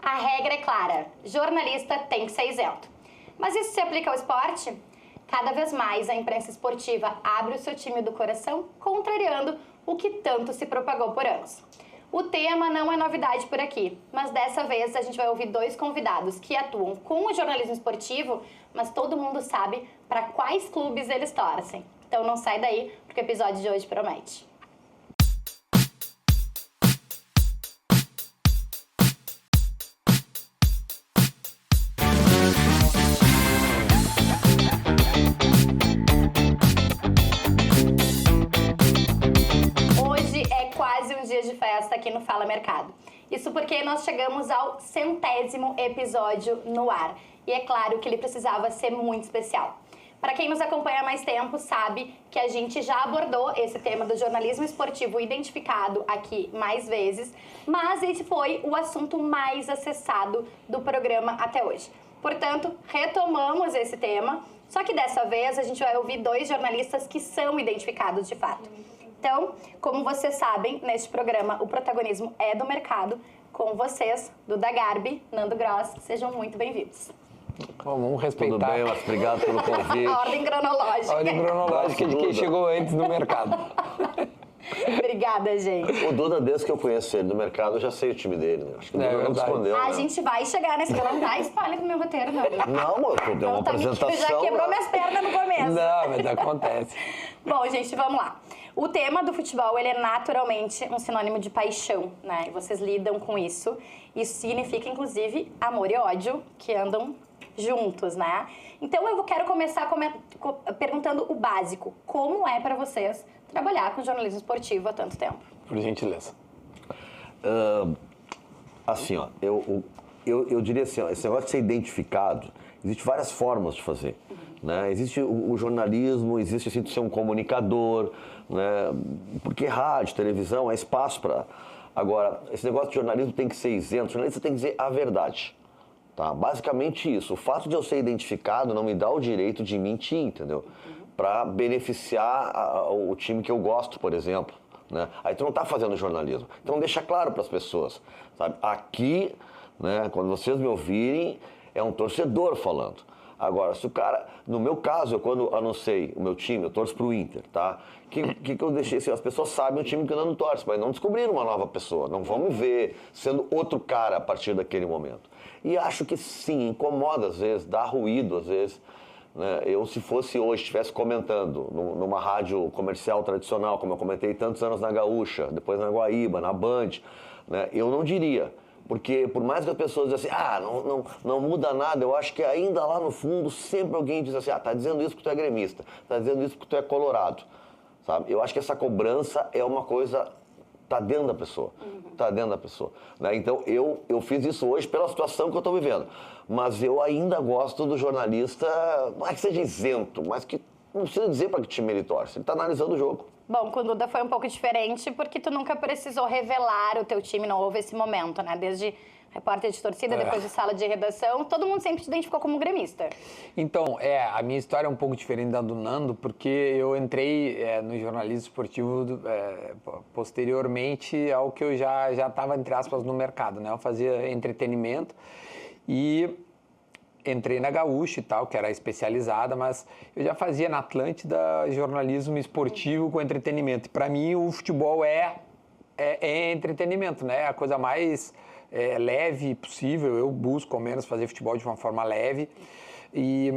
A regra é clara, jornalista tem que ser isento. Mas isso se aplica ao esporte? Cada vez mais a imprensa esportiva abre o seu time do coração, contrariando o que tanto se propagou por anos. O tema não é novidade por aqui, mas dessa vez a gente vai ouvir dois convidados que atuam com o jornalismo esportivo, mas todo mundo sabe para quais clubes eles torcem. Então não sai daí, porque o episódio de hoje promete. De festa aqui no Fala Mercado. Isso porque nós chegamos ao 100º episódio no ar. E é claro que ele precisava ser muito especial. Para quem nos acompanha há mais tempo, sabe que a gente já abordou esse tema do jornalismo esportivo identificado aqui mais vezes, mas esse foi o assunto mais acessado do programa até hoje. Portanto, retomamos esse tema, só que dessa vez a gente vai ouvir dois jornalistas que são identificados de fato. Então, como vocês sabem, neste programa o protagonismo é do mercado. Com vocês, Duda Garbi, Nando Gross, sejam muito bem-vindos. Vamos respeitar. Tudo bem, mas obrigado pelo convite. A ordem cronológica. A ordem cronológica de quem chegou antes no mercado. Obrigada, gente. O Duda, desde que eu conheço ele no mercado, eu já sei o time dele. Né? Acho que o Duda não escondeu. A gente vai chegar nesse não tá spoiler do meu roteiro, não. Não, eu dei uma apresentação. Já quebrou minhas pernas no começo. Não, mas acontece. Bom, gente, vamos lá. O tema do futebol, ele é naturalmente um sinônimo de paixão, né? E vocês lidam com isso. Isso significa, inclusive, amor e ódio, que andam juntos, né? Então, eu quero começar perguntando o básico. Como é para vocês trabalhar com jornalismo esportivo há tanto tempo? Por gentileza. Assim, ó, eu diria assim, ó, esse negócio de ser identificado, existem várias formas de fazer. Né? Existe o jornalismo, existe assim, de ser um comunicador, né? Porque rádio, televisão, é espaço para... Agora, esse negócio de jornalismo tem que ser isento, o jornalista tem que dizer a verdade. Tá? Basicamente isso. O fato de eu ser identificado não me dá o direito de mentir, entendeu? Para beneficiar o time que eu gosto, por exemplo. Né? Aí tu não está fazendo jornalismo. Então deixa claro para as pessoas. Sabe? Aqui, né, quando vocês me ouvirem, é um torcedor falando. Agora, se o cara... No meu caso, eu quando anunciei o meu time, eu torço pro Inter, tá? Que eu deixei assim, as pessoas sabem o time que eu não torço, mas não descobriram uma nova pessoa. Não vão me ver sendo outro cara a partir daquele momento. E acho que sim, incomoda às vezes, dá ruído às vezes. Né? Eu, se fosse hoje, estivesse comentando numa rádio comercial tradicional, como eu comentei tantos anos na Gaúcha, depois na Guaíba, na Band, né? Eu não diria. Porque por mais que as pessoas dizem assim, não muda nada, eu acho que ainda lá no fundo sempre alguém diz assim, tá dizendo isso porque tu é gremista, tá dizendo isso porque tu é colorado, sabe? Eu acho que essa cobrança é uma coisa, tá dentro da pessoa, tá dentro da pessoa. Né? Então eu fiz isso hoje pela situação que eu tô vivendo, mas eu ainda gosto do jornalista, não é que seja isento, mas que não precisa dizer para que time ele torce, ele tá analisando o jogo. Bom, com o Duda foi um pouco diferente, porque tu nunca precisou revelar o teu time, não houve esse momento, né? Desde repórter de torcida, depois de sala de redação, todo mundo sempre te identificou como gremista. Então, a minha história é um pouco diferente da do Nando, porque eu entrei no jornalismo esportivo posteriormente ao que eu já estava, entre aspas, no mercado, né? Eu fazia entretenimento e... Entrei na Gaúcha e tal, que era especializada, mas eu já fazia na Atlântida jornalismo esportivo com entretenimento. E para mim o futebol é entretenimento, né? É a coisa mais leve possível. Eu busco ao menos fazer futebol de uma forma leve. E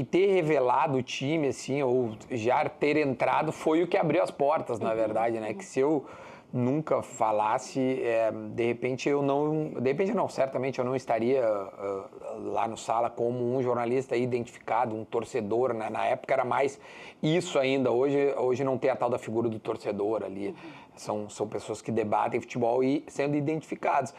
ter revelado o time, assim, ou já ter entrado, foi o que abriu as portas, na verdade, né? Que se eu nunca falasse, de repente certamente eu não estaria lá no Sala como um jornalista identificado, um torcedor, né? Na época era mais isso ainda, hoje não tem a tal da figura do torcedor ali, são pessoas que debatem futebol e sendo identificados.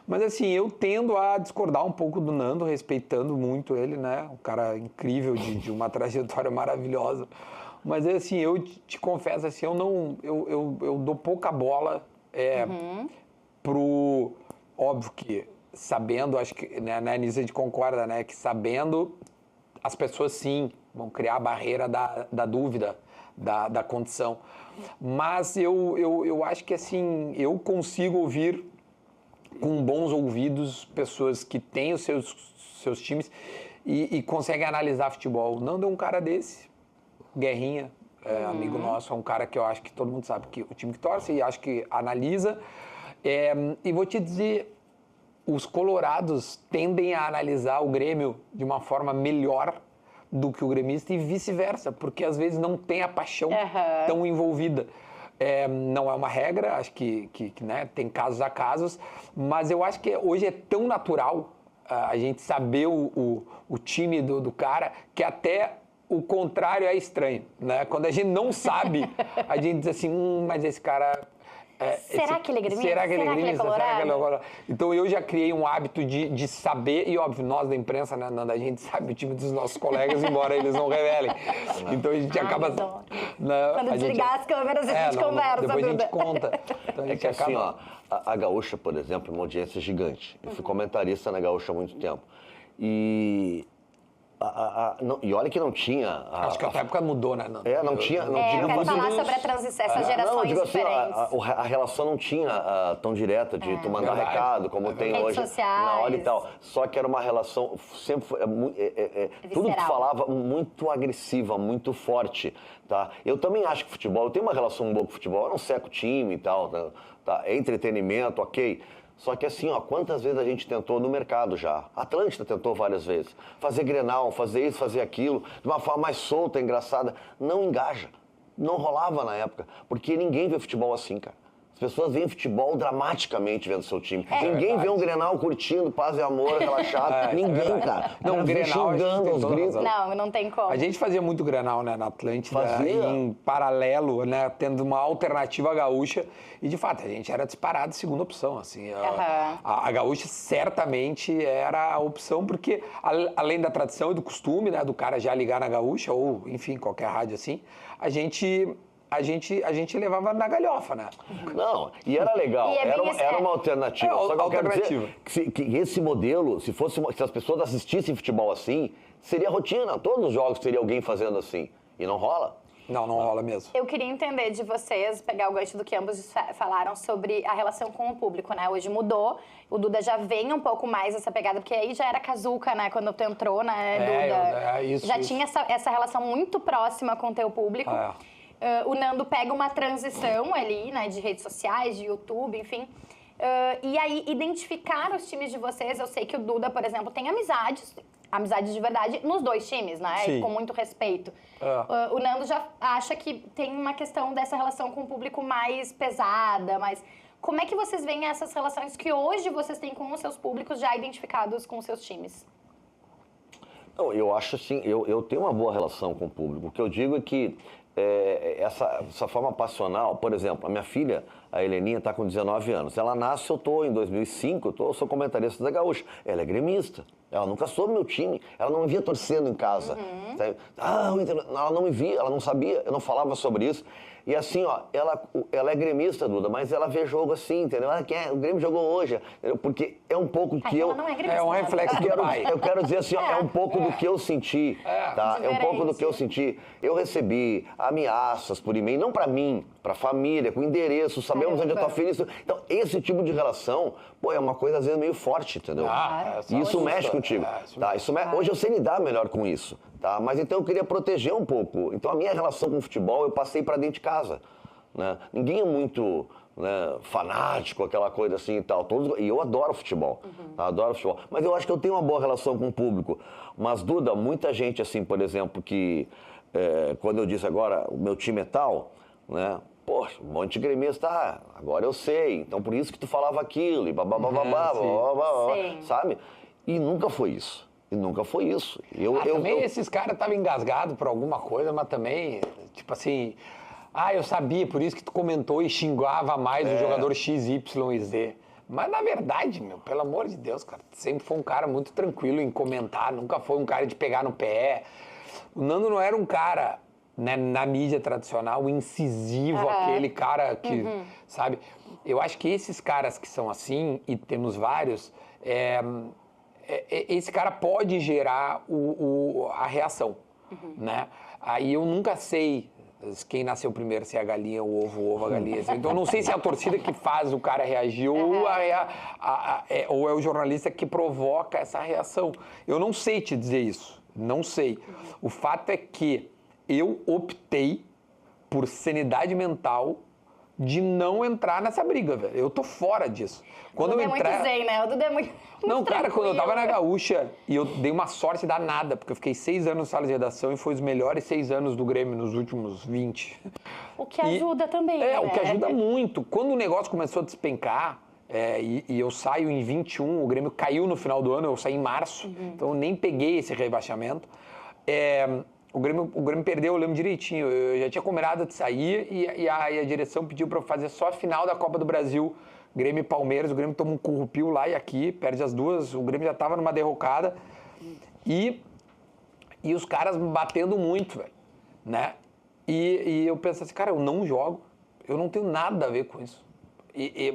Mas assim, eu tendo a discordar um pouco do Nando, respeitando muito ele, né? Um cara incrível, de uma trajetória maravilhosa. Mas assim, eu te confesso assim, eu dou pouca bola pro... Óbvio que sabendo, acho que né, a Anísia concorda, né? Que sabendo, as pessoas sim vão criar a barreira da dúvida, da condição. Mas eu acho que assim, eu consigo ouvir com bons ouvidos, pessoas que têm os seus times e conseguem analisar futebol. O Nando é um cara desse, Guerrinha, amigo nosso, é um cara que eu acho que todo mundo sabe que o time que torce e acho que analisa. E vou te dizer, os colorados tendem a analisar o Grêmio de uma forma melhor do que o gremista e vice-versa, porque às vezes não tem a paixão tão envolvida. Não é uma regra, acho que né, tem casos a casos, mas eu acho que hoje é tão natural a gente saber o time do cara que até o contrário é estranho, né? Quando a gente não sabe, a gente diz assim, mas esse cara... Será que ele é gremista? Será que ele é Será gremista? que ele é colorado? Então eu já criei um hábito de saber, e óbvio, nós da imprensa, né, Nanda, a gente sabe o time dos nossos colegas, embora eles não revelem. Então a gente acaba... Quando desligar as câmeras, a gente conversa, depois a Duda. gente conta. Então, a gente assim, ó, a Gaúcha, por exemplo, é uma audiência gigante. Eu fui comentarista na Gaúcha há muito tempo. E... e olha que não tinha... Acho que a tua época mudou, né? Não tinha... Não eu digo quero falar isso. sobre a transição, essas gerações não, eu digo assim, diferentes. a relação não tinha tão direta de tu mandar Verdade. recado, como tem Redes hoje sociais. na hora e tal. Só que era uma relação, sempre foi, tudo que Visceral. falava muito agressiva, muito forte, tá? Eu também acho que futebol, eu tenho uma relação boa com futebol, eu não seco o time e tal, tá? É entretenimento, ok. Só que assim, ó, quantas vezes a gente tentou no mercado já? A Atlântida tentou várias vezes. Fazer Grenal, fazer isso, fazer aquilo, de uma forma mais solta, engraçada. Não engaja. Não rolava na época. Porque ninguém vê futebol assim, cara. As pessoas veem futebol dramaticamente vendo seu time. Ninguém vê um Grenal curtindo, paz e amor, relaxado. Ninguém, cara. Não, Os Grenal, xingando os gritos. Não tem como. A gente fazia muito Grenal, né, na Atlântida, Fazia. em paralelo, né, tendo uma alternativa gaúcha. E, de fato, a gente era disparado segunda opção, assim. A gaúcha certamente era a opção, porque, além da tradição e do costume, né, do cara já ligar na gaúcha, ou, enfim, qualquer rádio assim, a gente levava na galhofa, né? Não, e era legal, E é bem era uma alternativa. Só que eu quero alternativa. dizer que esse modelo, se as pessoas assistissem futebol assim, seria rotina. Todos os jogos teria alguém fazendo assim. E não rola. Não rola mesmo. Eu queria entender de vocês, pegar o gancho do que ambos falaram sobre a relação com o público, né? Hoje mudou, o Duda já vem um pouco mais essa pegada, porque aí já era casuca, né? Quando tu entrou, né, Duda? Isso, já isso. tinha essa relação muito próxima com o teu público. O Nando pega uma transição ali, né? De redes sociais, de YouTube, enfim. E aí, identificar os times de vocês, eu sei que o Duda, por exemplo, tem amizades de verdade nos dois times, né? Sim. Com muito respeito. O Nando já acha que tem uma questão dessa relação com o público mais pesada, mas como é que vocês veem essas relações que hoje vocês têm com os seus públicos já identificados com os seus times? Não, eu acho assim, eu tenho uma boa relação com o público. O que eu digo é que essa forma passional, por exemplo, a minha filha, a Heleninha, está com 19 anos. Ela nasce, em 2005, eu sou comentarista da Gaúcha. Ela é gremista. Ela nunca soube meu time. Ela não me via torcendo em casa. Sabe? Ela não me via, ela não sabia, eu não falava sobre isso. E assim, ó, ela é gremista, Duda, mas ela vê jogo assim, entendeu? O Grêmio jogou hoje, entendeu? Porque é um pouco que ela não é gremista, É um reflexo do pai. eu quero dizer assim, ó, é um pouco do que eu senti, tá? É um pouco do que eu Diferente. senti. Eu recebi ameaças por e-mail, não pra mim, pra família, com endereço, sabemos onde eu tô feliz. Então, esse tipo de relação, é uma coisa às vezes meio forte, entendeu? E isso mexe contigo, tá? Hoje eu sei lidar melhor com isso, tá? Mas então eu queria proteger um pouco. Então a minha relação com o futebol eu passei pra dentro de casa, né? Ninguém é muito, né, fanático, aquela coisa assim e tal. E eu adoro futebol, tá? Adoro futebol. Mas eu acho que eu tenho uma boa relação com o público. Mas, Duda, muita gente assim, por exemplo, que quando eu disse agora, o meu time é tal, né? Poxa, um monte de gremista, agora eu sei, então por isso que tu falava aquilo, e sabe? E nunca foi isso. Também esses caras estavam engasgados por alguma coisa, mas também, tipo assim, eu sabia, por isso que tu comentou e xingava mais o jogador X, Y e Z. Mas na verdade, pelo amor de Deus, cara, sempre foi um cara muito tranquilo em comentar, nunca foi um cara de pegar no pé. O Nando não era um cara, né, na mídia tradicional, incisivo, aquele cara que, sabe? Eu acho que esses caras que são assim, e temos vários, esse cara pode gerar a reação, né? Aí eu nunca sei, Quem nasceu primeiro, se é a galinha, o ovo, a galinha. Então, eu não sei se é a torcida que faz o cara reagir ou ou é o jornalista que provoca essa reação. Eu não sei te dizer isso, não sei. O fato é que eu optei por sanidade mental de não entrar nessa briga, velho. Eu tô fora disso. Quando o Duda é muito zen, né? O Duda é muito Não, cara, tranquilo. quando eu tava na Gaúcha, e eu dei uma sorte danada, porque eu fiquei 6 anos na sala de redação e foi os melhores 6 anos do Grêmio nos últimos 20. O que ajuda também, né? O que ajuda muito. Quando o negócio começou a despencar, e eu saio em 21, o Grêmio caiu no final do ano, eu saí em março, então eu nem peguei esse rebaixamento. O Grêmio perdeu, eu lembro direitinho. Eu já tinha combinado de sair e a direção pediu para eu fazer só a final da Copa do Brasil. Grêmio e Palmeiras. O Grêmio toma um currupio lá e aqui, perde as duas. O Grêmio já estava numa derrocada. E os caras batendo muito, velho. Né? E eu pensei assim, cara, eu não jogo. Eu não tenho nada a ver com isso.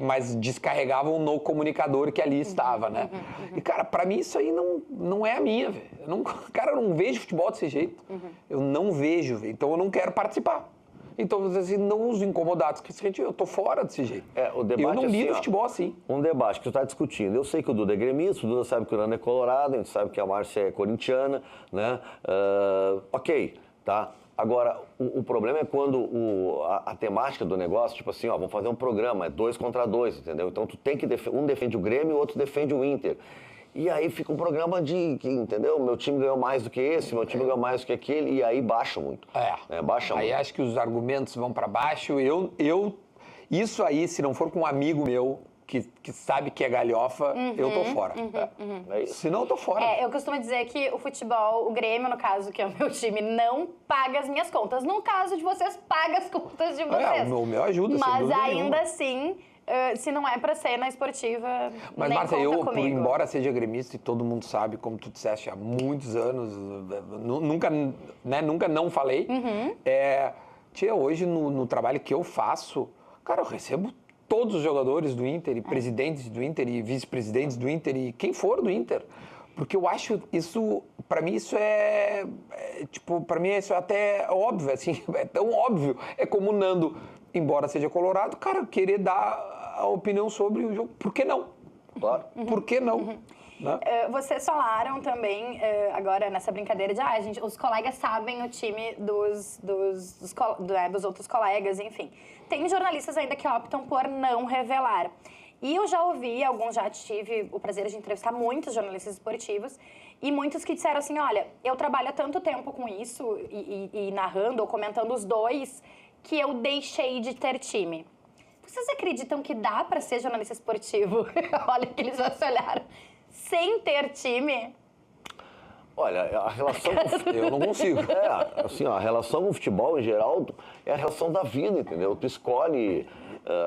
Mas descarregavam no comunicador que ali estava, né? E, cara, pra mim isso aí não é a minha, velho. Cara, eu não vejo futebol desse jeito. Eu não vejo, velho. Então eu não quero participar. Então, assim, não os incomodados, que eu tô fora desse jeito. O debate eu não lido assim, futebol assim. Um debate que tu tá discutindo. Eu sei que o Duda é gremista, o Duda sabe que o Nando é colorado, a gente sabe que a Márcia é corintiana, né? Ok, tá? Agora, o problema é quando a temática do negócio, tipo assim, ó, vamos fazer um programa, é 2 contra 2, entendeu? Então tu tem que um defende o Grêmio e o outro defende o Inter. E aí fica um programa entendeu? Meu time ganhou mais do que esse, meu time ganhou mais do que aquele, e aí baixa muito. Baixa muito. Aí acho que os argumentos vão para baixo. Isso aí, se não for com um amigo meu que sabe que é galhofa, eu tô fora. Senão eu tô fora. Eu costumo dizer que o futebol, o Grêmio, no caso, que é o meu time, não paga as minhas contas. No caso de vocês, paga as contas de vocês. O meu ajuda, sem Mas dúvida ainda nenhuma. assim, se não é pra ser na esportiva, Mas, nem Márcia, conta comigo. embora seja gremista, e todo mundo sabe, como tu disseste, há muitos anos, nunca não falei. Hoje, no trabalho que eu faço, cara, eu recebo todos os jogadores do Inter, e presidentes do Inter, e vice-presidentes do Inter, e quem for do Inter. Porque eu acho isso, pra mim isso pra mim isso é até óbvio, assim, é tão óbvio. É como o Nando, embora seja colorado, cara, querer dar a opinião sobre o jogo. Por que não? Claro. Por que não? Né? Vocês falaram também, agora nessa brincadeira de, os colegas sabem o time dos outros colegas, enfim. Tem jornalistas ainda que optam por não revelar. E eu já ouvi, já tive o prazer de entrevistar muitos jornalistas esportivos, e muitos que disseram assim, olha, eu trabalho há tanto tempo com isso, e narrando ou comentando os dois, que eu deixei de ter time. Vocês acreditam que dá para ser jornalista esportivo? Olha que eles já se olharam. Sem ter time? Olha, a relação com... Eu não consigo. Assim, a relação com o futebol, em geral, é a relação da vida, entendeu? Tu escolhe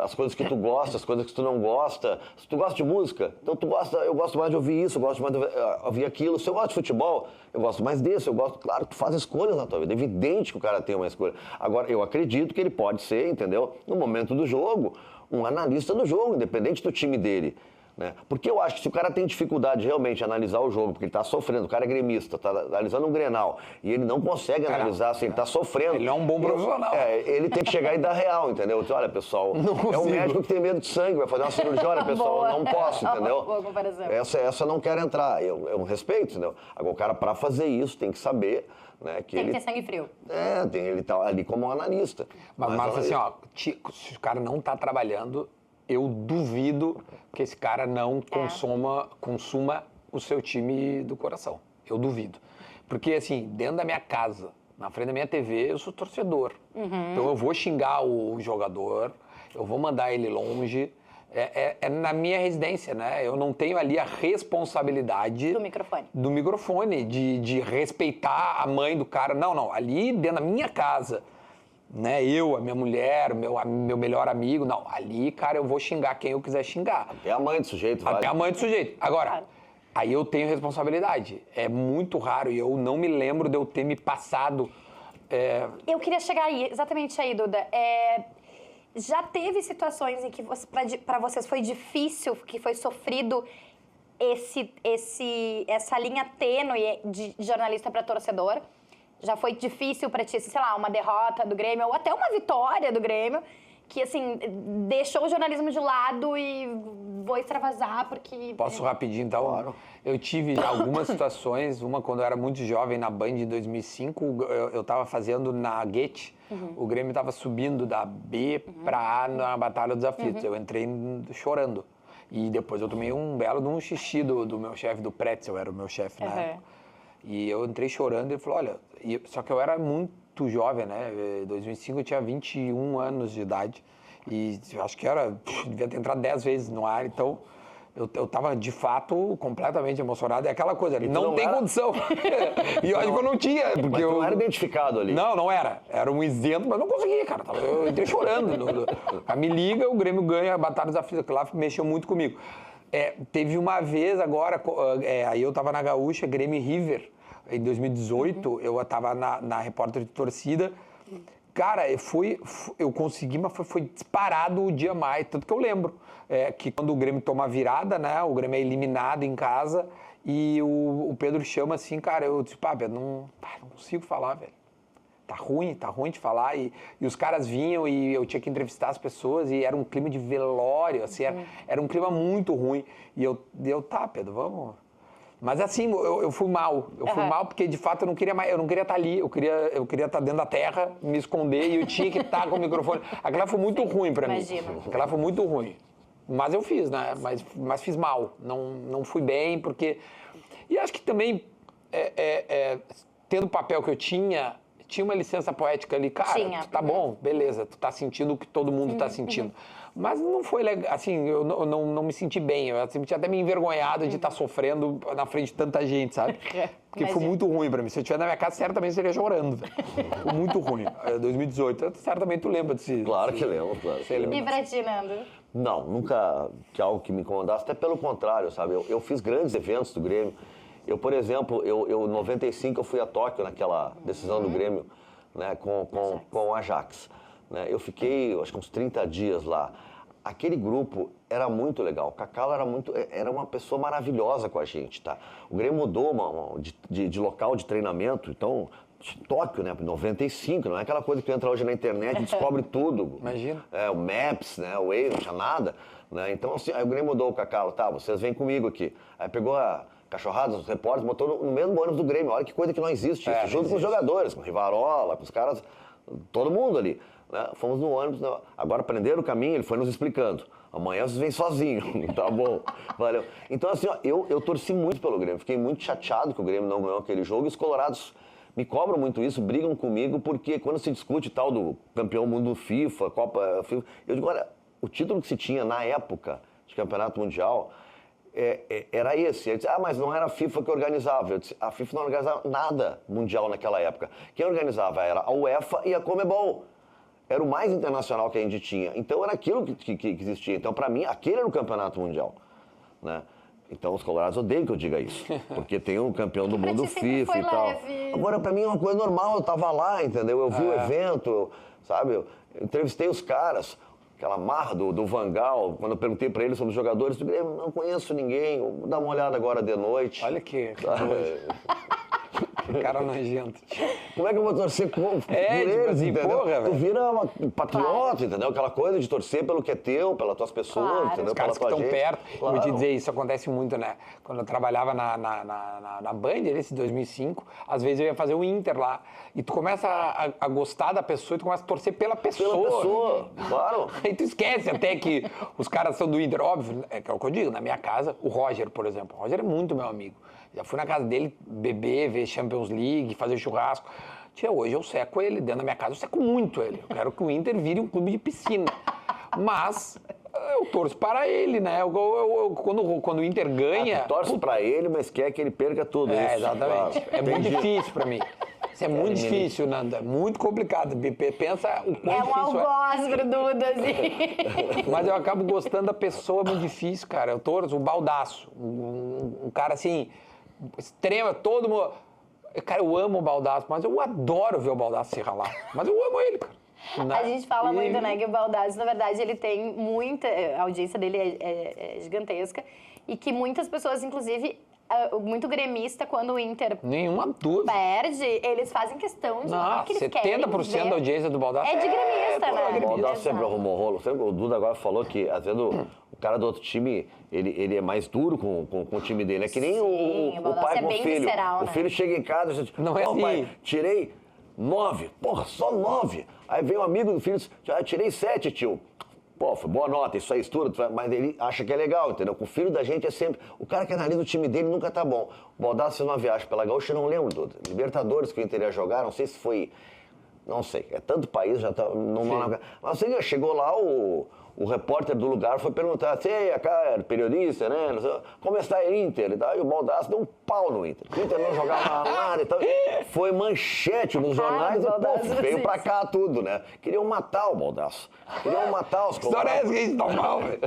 as coisas que tu gosta, as coisas que tu não gosta. Se tu gosta de música, então eu gosto mais de ouvir isso, eu gosto mais de ouvir aquilo. Se eu gosto de futebol, eu gosto mais desse, claro, tu faz escolhas na tua vida. É evidente que o cara tem uma escolha. Agora, eu acredito que ele pode ser, entendeu? No momento do jogo, um analista do jogo, independente do time dele. Né? Porque eu acho que se o cara tem dificuldade realmente de analisar o jogo, porque ele está sofrendo, o cara é gremista, está analisando um Grenal, e ele não consegue analisar se ele está sofrendo. Ele é um bom profissional. Ele tem que chegar e dar real, entendeu? Olha, pessoal, é um médico que tem medo de sangue, vai fazer uma cirurgia, olha, pessoal, não posso, entendeu? Boa comparação. Essa não quero entrar, eu respeito, entendeu? Agora, o cara, para fazer isso, tem que saber... Né, que tem que ter sangue frio. Ele tá ali como um analista. Mas assim, ó, se o cara não está trabalhando, eu duvido que esse cara não consuma o seu time do coração. Eu duvido. Porque, assim, dentro da minha casa, na frente da minha TV, eu sou torcedor. Então eu vou xingar o jogador, eu vou mandar ele longe. É na minha residência, né? Eu não tenho ali a responsabilidade... Do microfone, de respeitar a mãe do cara. Não. Ali dentro da minha casa, né? Eu, a minha mulher, meu melhor amigo. Não, ali, cara, eu vou xingar quem eu quiser xingar. Até a mãe do sujeito, vai. Até a mãe do sujeito. Agora, aí eu tenho responsabilidade. É muito raro e eu não me lembro de eu ter me passado... Eu queria chegar aí, exatamente aí, Duda. Já teve situações em que para vocês foi difícil, que foi sofrido essa linha tênue de jornalista para torcedor? Já foi difícil pra ti, sei lá, uma derrota do Grêmio ou até uma vitória do Grêmio que, assim, deixou o jornalismo de lado e vou extravasar porque... Posso rapidinho, então? Claro. Eu tive algumas situações, uma quando eu era muito jovem na Band em 2005, eu estava fazendo na Guete, o Grêmio estava subindo da B para A na Batalha dos Aflitos. Eu entrei chorando. E depois eu tomei um belo de um xixi do meu chefe, do Pretzel, era o meu chefe na época. E eu entrei chorando e ele falou, olha, só que eu era muito jovem, né? Em 2005 eu tinha 21 anos de idade e eu acho que devia ter entrado 10 vezes no ar, então eu tava de fato completamente emocionado. É aquela coisa, não tem condição. E eu acho que eu não tinha, porque Mas tu não era identificado ali. Não era. Era um isento, mas não conseguia, cara. Eu entrei chorando. Me liga, o Grêmio ganha a Batalha dos Aflitos, que lá mexeu muito comigo. Teve uma vez agora, aí eu tava na Gaúcha, Grêmio e River, em 2018, eu tava na repórter de torcida. Cara, eu consegui, mas foi disparado o dia mais, tanto que eu lembro que quando o Grêmio toma a virada, né, o Grêmio é eliminado em casa e o Pedro chama assim, cara, eu disse, Pedro, não consigo falar, velho. Tá ruim de falar. E os caras vinham e eu tinha que entrevistar as pessoas e era um clima de velório, assim, era um clima muito ruim. E eu Pedro, vamos... Mas assim, eu fui mal. Eu fui mal porque, de fato, eu não queria estar ali. Eu queria estar dentro da terra, me esconder e eu tinha que estar com o microfone. Aquela foi muito ruim pra mim. Aquela foi muito ruim. Mas eu fiz, né? Mas fiz mal. Não fui bem, porque... E acho que também, tendo o papel que eu tinha uma licença poética ali. Cara, tu tá bom, beleza. Tu tá sentindo o que todo mundo tá sentindo. Mas não foi legal, assim, eu não me senti bem. Eu senti até me envergonhado de estar sofrendo na frente de tanta gente, sabe? Porque foi muito ruim pra mim. Se eu estiver na minha casa, certamente seria chorando. Foi muito ruim. 2018, certamente tu lembra desse... Claro que lembro, claro. E pra ti, Nando? Não, nunca que algo que me incomodasse, até pelo contrário, sabe? Eu fiz grandes eventos do Grêmio. Eu, por exemplo, em 95 eu fui a Tóquio naquela decisão do Grêmio, né, com o Ajax. Né? Eu fiquei, acho que uns 30 dias lá. Aquele grupo era muito legal. O Cacau era uma pessoa maravilhosa com a gente, tá? O Grêmio mudou de local de treinamento, então, Tóquio, né? 95, não é aquela coisa que tu entra hoje na internet e descobre tudo. Imagina. O Maps, né? O Waze, não tinha nada. Né? Então, assim, aí o Grêmio mudou o Cacau, tá? Vocês vêm comigo aqui. Aí pegou a cachorrada, os repórteres, botou no mesmo ônibus do Grêmio. Olha que coisa que não existe. Isso, junto com os jogadores, com o Rivarola, com os caras, todo mundo ali. Né? Fomos no ônibus, agora aprenderam o caminho, ele foi nos explicando. Amanhã vocês vêm sozinho, tá bom? Valeu. Então, assim, eu torci muito pelo Grêmio, fiquei muito chateado que o Grêmio não ganhou aquele jogo e os colorados me cobram muito isso, brigam comigo, porque quando se discute tal do campeão mundo FIFA, Copa FIFA, eu digo, olha, o título que se tinha na época de campeonato mundial era esse. Ele disse, mas não era a FIFA que organizava. Eu disse, a FIFA não organizava nada mundial naquela época. Quem organizava era a UEFA e a Conmebol. Era o mais internacional que a gente tinha. Então, era aquilo que existia. Então, para mim, aquele era o campeonato mundial. Né? Então, os colorados odeiam que eu diga isso. Porque tem um campeão do mundo FIFA e tal. Leve. Agora, para mim, é uma coisa normal. Eu tava lá, entendeu? Eu vi o evento, sabe? Eu entrevistei os caras. Aquela marra do Van Gaal, quando eu perguntei para ele sobre os jogadores, eu falei, não conheço ninguém, vou dar uma olhada agora de noite. Olha que cara nojento. Como é que eu vou torcer por eles, tipo assim, entendeu? porra, tu velho. vira uma patriota, entendeu? Aquela coisa de torcer pelo que é teu, pelas tuas pessoas, entendeu? Os caras que Pela tua estão gente. perto. Claro. Eu vou te dizer, isso acontece muito, né? Quando eu trabalhava na Band, nesse 2005, às vezes eu ia fazer o Inter lá. E tu começa a gostar da pessoa e tu começa a torcer pela pessoa. Pela pessoa, claro. Aí tu esquece até que os caras são do Inter. Óbvio, é o que eu digo, na minha casa, o Roger, por exemplo. O Roger é muito meu amigo. Já fui na casa dele beber, ver Champions League, fazer churrasco. Tia, hoje eu seco ele, dentro da minha casa eu seco muito ele. Eu quero que o Inter vire um clube de piscina. Mas eu torço para ele, né? Quando o Inter ganha... Tu torce pra ele, mas quer que ele perca tudo. Isso, exatamente. claro. É muito difícil pra mim. Isso é muito difícil, Nando. É muito complicado. Pensa o quão difícil algoz pro Duda, assim. Mas eu acabo gostando da pessoa, é muito difícil, cara. Eu torço o Baldasso. Um cara assim, extremo, todo mundo... Cara, eu amo o Baldasso, mas eu adoro ver o Baldasso se ralar. Mas eu amo ele, cara. A gente fala muito, né, que o Baldasso, na verdade, ele tem muita... A audiência dele é gigantesca. E que muitas pessoas, inclusive, muito gremista, quando o Inter Nenhuma dúvida. perde, eles fazem questão de Não, que eles querem 70% ver. da audiência do Baldassi É de gremista, né? O Baldassi sempre Exato. arrumou rolo. Sempre, o Duda agora falou que, às vezes, o cara do outro time, ele é mais duro com o time dele. É que nem Sim, o o Baldassi pai é com o bem filho. visceral, O né? filho chega em casa e diz, Não é assim. pai, tirei 9. Porra, só 9. Aí vem um amigo do filho e diz, tirei 7, tio. Pô, foi boa nota, isso aí estuda, mas ele acha que é legal, entendeu? Com o filho da gente é sempre... O cara que analisa o time dele nunca tá bom. O Baldassi fez uma viagem pela Gaúcha, eu não lembro, Duda. Libertadores que o Inter ia jogar, não sei se foi... Não sei, é tanto país, já tá... Mas sei que chegou lá, o repórter do lugar foi perguntar, você é cara, periodista, né? Não sei, como está o Inter? E tal, e o Baldassi deu um pau no Inter. O Inter não jogava nada e tal. Foi manchete nos jornais e, pô, veio pra cá tudo, né? Queriam matar o Baldassi. Queriam matar os História é essa que a gente tá mal, velho.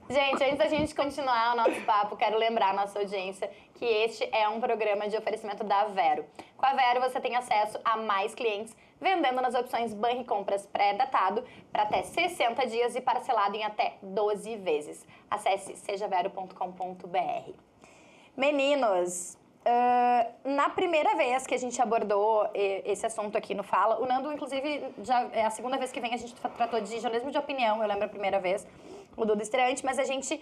Gente, antes da gente continuar o nosso papo, quero lembrar a nossa audiência que este é um programa de oferecimento da Vero. Com a Vero, você tem acesso a mais clientes, vendendo nas opções Banco e Compras pré-datado para até 60 dias e parcelado em até 12 vezes. Acesse sejavero.com.br. Meninos, na primeira vez que a gente abordou esse assunto aqui no Fala, o Nando, inclusive, já é a segunda vez que vem, a gente tratou de jornalismo de opinião, eu lembro a primeira vez, o Duda estreante, mas a gente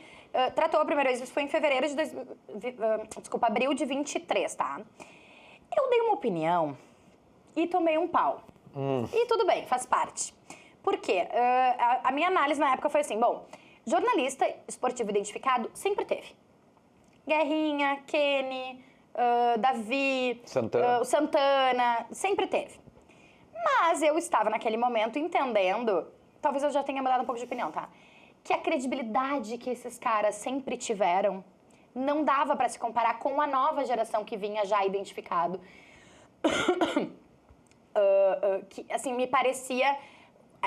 tratou a primeira vez, isso foi em fevereiro de... abril de 23, tá? Eu dei uma opinião e tomei um pau. E tudo bem, faz parte. Por quê? A minha análise na época foi assim, bom, jornalista esportivo identificado sempre teve. Guerrinha, Kenny, Davi, Santana. o Santana, sempre teve. Mas eu estava naquele momento entendendo, talvez eu já tenha mudado um pouco de opinião, tá? Que a credibilidade que esses caras sempre tiveram não dava para se comparar com a nova geração que vinha já identificado. Que, assim, me parecia...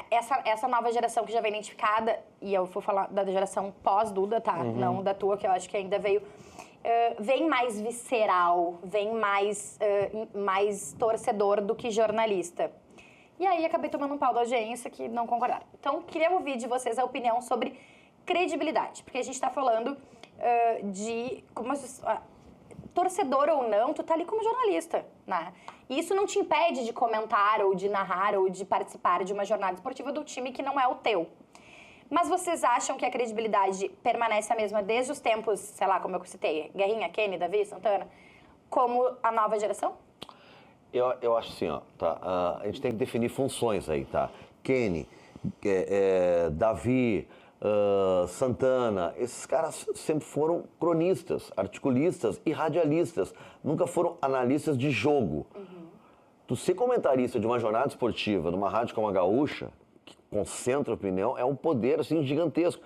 Essa nova geração que já vem identificada, e eu vou falar da geração pós-Duda, tá? Não da tua, que eu acho que ainda veio... vem mais visceral, vem mais torcedor do que jornalista. E aí acabei tomando um pau da audiência que não concordaram. Então, queria ouvir de vocês a opinião sobre credibilidade, porque a gente está falando de... torcedor ou não, tu tá ali como jornalista, né? E isso não te impede de comentar, ou de narrar, ou de participar de uma jornada esportiva do time que não é o teu. Mas vocês acham que a credibilidade permanece a mesma desde os tempos, sei lá, como eu citei, Guerrinha, Kenny, Davi, Santana, como a nova geração? Eu acho assim, ó, tá? A gente tem que definir funções aí, tá? Kenny, Davi, Santana, esses caras sempre foram cronistas, articulistas e radialistas, nunca foram analistas de jogo. Tu ser comentarista de uma jornada esportiva, de uma rádio como a Gaúcha, que concentra opinião, é um poder assim gigantesco.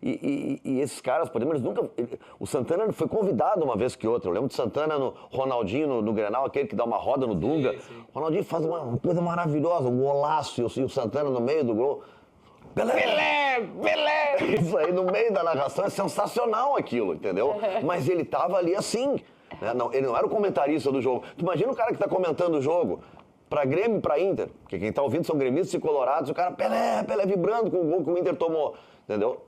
E esses caras, por exemplo, eles nunca... O Santana foi convidado uma vez que outra. Eu lembro de Santana, no Ronaldinho, no Grenal, aquele que dá uma roda no Dunga. Sim. O Ronaldinho faz uma coisa maravilhosa, um golaço, e o Santana no meio do gol. Pelé! Isso aí, no meio da narração, é sensacional aquilo, entendeu? Mas ele tava ali assim, né? Não, ele não era o comentarista do jogo. Tu imagina o cara que tá comentando o jogo pra Grêmio e pra Inter, porque quem tá ouvindo são gremistas e colorados, o cara, Pelé vibrando com o gol que o Inter tomou, entendeu?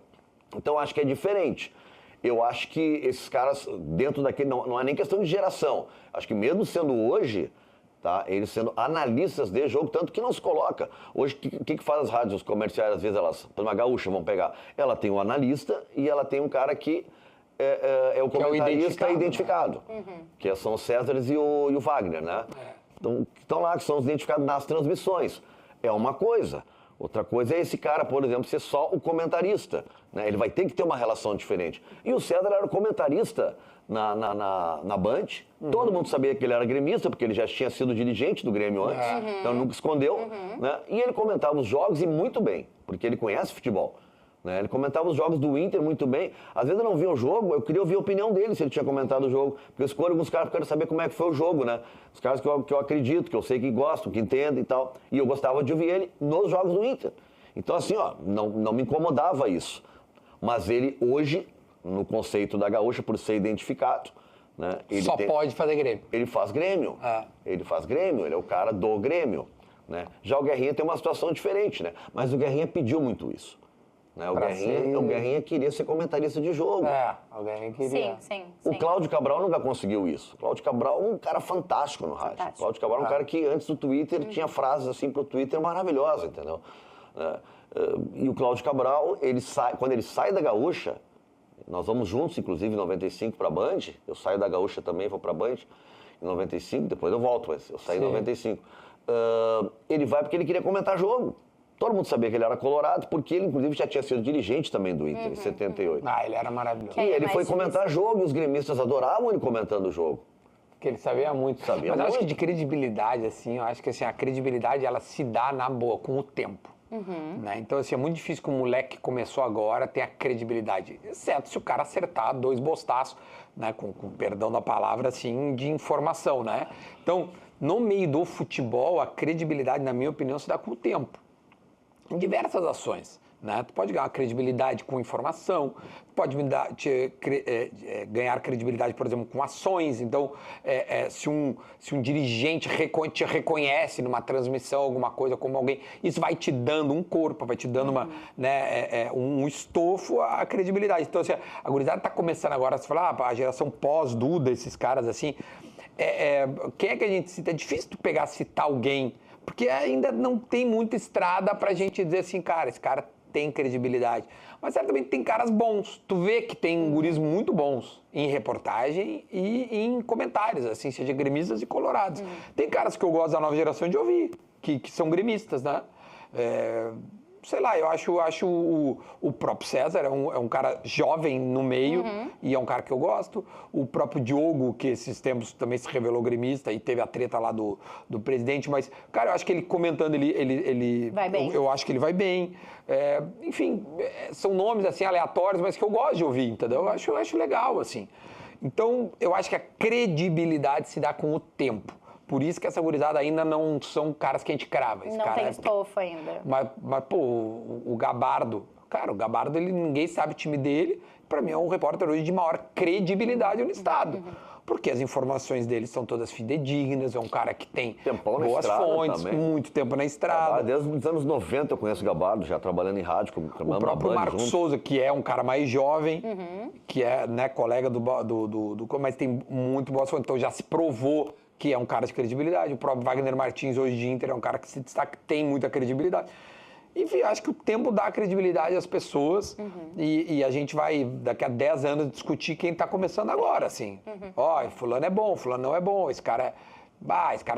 Então, acho que é diferente. Eu acho que esses caras, dentro daquele... Não é nem questão de geração. Acho que mesmo sendo hoje, tá, eles sendo analistas de jogo, tanto que não se coloca. Hoje, o que faz as rádios comerciais? Às vezes elas... Por uma Gaúcha, vamos pegar. Ela tem um analista e ela tem um cara que é o comentarista identificado. Que são o Césares e o Wagner, né? Então, que estão lá, que são os identificados nas transmissões. É uma coisa. Outra coisa é esse cara, por exemplo, ser só o comentarista, né? Ele vai ter que ter uma relação diferente. E o César era o comentarista na Band. Todo mundo sabia que ele era gremista, porque ele já tinha sido dirigente do Grêmio antes. Então nunca escondeu. Né? E ele comentava os jogos e muito bem, porque ele conhece futebol. Né? Ele comentava os jogos do Inter muito bem. Às vezes eu não via o jogo, eu queria ouvir a opinião dele se ele tinha comentado o jogo. Porque eu escolho alguns caras porque eu quero saber como é que foi o jogo, né? Os caras que eu acredito, que eu sei que gostam, que entendem e tal. E eu gostava de ouvir ele nos jogos do Inter. Então assim, ó, não me incomodava isso. Mas ele hoje, no conceito da Gaúcha, por ser identificado, né? Ele pode fazer Grêmio. Ele faz Grêmio. Ele faz Grêmio, ele é o cara do Grêmio. Né? Já o Guerrinha tem uma situação diferente, né? Mas o Guerrinha pediu muito isso. Né? O Guerrinha queria ser comentarista de jogo. Alguém queria. Sim. O Cláudio Cabral nunca conseguiu isso. O Cláudio Cabral é um cara fantástico no rádio. O Cláudio Cabral é um cara que antes do Twitter tinha frases assim pro Twitter maravilhosas, entendeu? E o Cláudio Cabral, quando ele sai da Gaúcha, nós vamos juntos, inclusive, em 95 para a Band. Eu saio da Gaúcha também, vou para a Band em 95, depois eu volto, mas eu saí em 95. Ele vai porque ele queria comentar jogo. Todo mundo sabia que ele era colorado, porque ele, inclusive, já tinha sido dirigente também do Inter, em 78. Ele era maravilhoso. E ele foi comentar jogo, e os gremistas adoravam ele comentando o jogo. Porque ele sabia muito. Mas eu acho que de credibilidade, assim, eu acho que assim, a credibilidade, ela se dá na boa, com o tempo. Né? Então, assim, é muito difícil que um moleque que começou agora tenha credibilidade. Exceto se o cara acertar 2 bostaços, né? Com perdão da palavra, assim, de informação, né? Então, no meio do futebol, a credibilidade, na minha opinião, se dá com o tempo. Em diversas ações, né? Tu pode ganhar credibilidade com informação, pode ganhar credibilidade, por exemplo, com ações. Então, se um dirigente te reconhece numa transmissão, alguma coisa como alguém, isso vai te dando um corpo, vai te dando um estofo à credibilidade. Então, assim, a gurizada está começando agora a se falar, a geração pós-Duda, esses caras assim, quem é que a gente cita? É difícil tu citar alguém, porque ainda não tem muita estrada pra gente dizer assim, cara, esse cara tem credibilidade. Mas certamente tem caras bons. Tu vê que tem guris muito bons em reportagem e em comentários, assim, seja gremistas e colorados. Tem caras que eu gosto da nova geração de ouvir, que são gremistas, né? Sei lá, eu acho o próprio César é um cara jovem no meio e é um cara que eu gosto. O próprio Diogo, que esses tempos também se revelou gremista e teve a treta lá do presidente, mas, cara, eu acho que ele comentando, ele vai bem. Eu acho que ele vai bem. Enfim, são nomes assim aleatórios, mas que eu gosto de ouvir, entendeu? Eu acho legal, assim. Então, eu acho que a credibilidade se dá com o tempo. Por isso que essa gurizada ainda não são caras que a gente crava. Esse não cara tem estofo ainda. Mas pô, o Gabardo... Cara, o Gabardo, ninguém sabe o time dele. Pra mim, é um repórter hoje de maior credibilidade no estado. Porque as informações dele são todas fidedignas. É um cara que tem boas fontes, também. Muito tempo na estrada. Desde os anos 90 eu conheço o Gabardo, já trabalhando em rádio. O próprio Marcos Souza, que é um cara mais jovem, que é colega do... Mas tem muito boas fontes. Então, já se provou que é um cara de credibilidade. O próprio Wagner Martins, hoje de Inter, é um cara que se destaca, tem muita credibilidade. Enfim, acho que o tempo dá credibilidade às pessoas e a gente vai, daqui a 10 anos, discutir quem está começando agora, assim. Fulano é bom, fulano não é bom, esse cara